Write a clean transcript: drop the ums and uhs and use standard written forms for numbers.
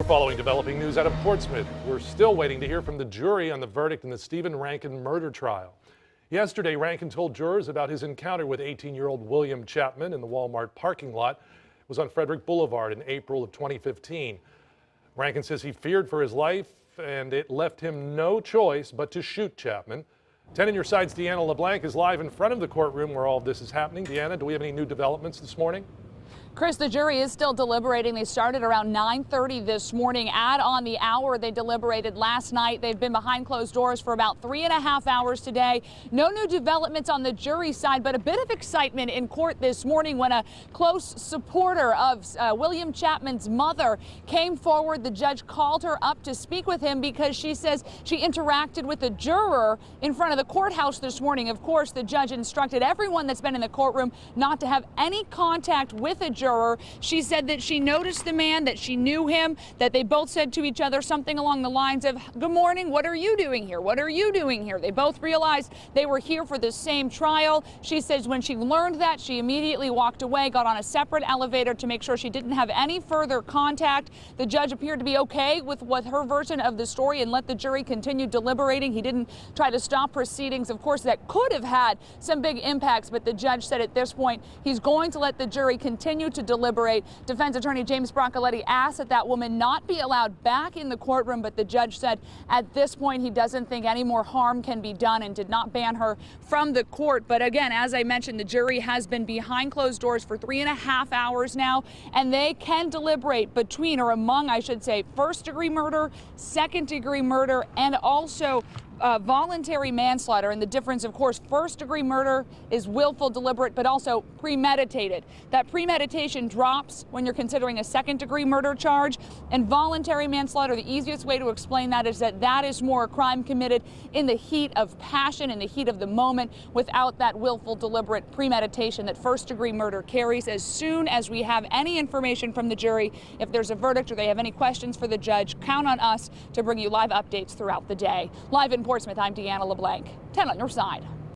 Following developing news out of Portsmouth, we're still waiting to hear from the jury on the verdict in the Stephen Rankin murder trial. Yesterday, Rankin told jurors about his encounter with 18-year-old William Chapman in the Walmart parking lot. It was on Frederick Boulevard in April of 2015. Rankin says he feared for his life and it left him no choice but to shoot Chapman. 10 on your side's Deanna LeBlanc is live in front of the courtroom where all of this is happening. Deanna, do we have any new developments this morning? Chris, the jury is still deliberating. They started around 9:30 this morning. Add on the hour they deliberated last night. They've been behind closed doors for about 3.5 hours today. No new developments on the jury side, but a bit of excitement in court this morning when a close supporter of William Chapman's mother came forward. The judge called her up to speak with him because she says she interacted with a juror in front of the courthouse this morning. Of course, the judge instructed everyone that's been in the courtroom not to have any contact with a juror. She said that she noticed the man, that she knew him, that they both said to each other something along the lines of, "Good morning, what are you doing here? What are you doing here?" They both realized they were here for the same trial. She says when she learned that, she immediately walked away, got on a separate elevator to make sure she didn't have any further contact. The judge appeared to be okay with her version of the story and let the jury continue deliberating. He didn't try to stop proceedings. Of course, that could have had some big impacts, but the judge said at this point he's going to let the jury continue to deliberate. Defense attorney James Broccoletti asked that woman not be allowed back in the courtroom, but the judge said at this point he doesn't think any more harm can be done and did not ban her from the court. But again, as I mentioned, the jury has been behind closed doors for 3.5 hours now, and they can deliberate between, or among, I should say, first-degree murder, second-degree murder, and also voluntary manslaughter. And the difference, of course, first-degree murder is willful, deliberate, but also premeditated. That premeditation drops when you're considering a second-degree murder charge. And voluntary manslaughter, the easiest way to explain that is that is more a crime committed in the heat of passion, in the heat of the moment, without that willful, deliberate premeditation that first-degree murder carries. As soon as we have any information from the jury, if there's a verdict or they have any questions for the judge, count on us to bring you live updates throughout the day. Live in Portsmouth, I'm Deanna LeBlanc. 10 on your side.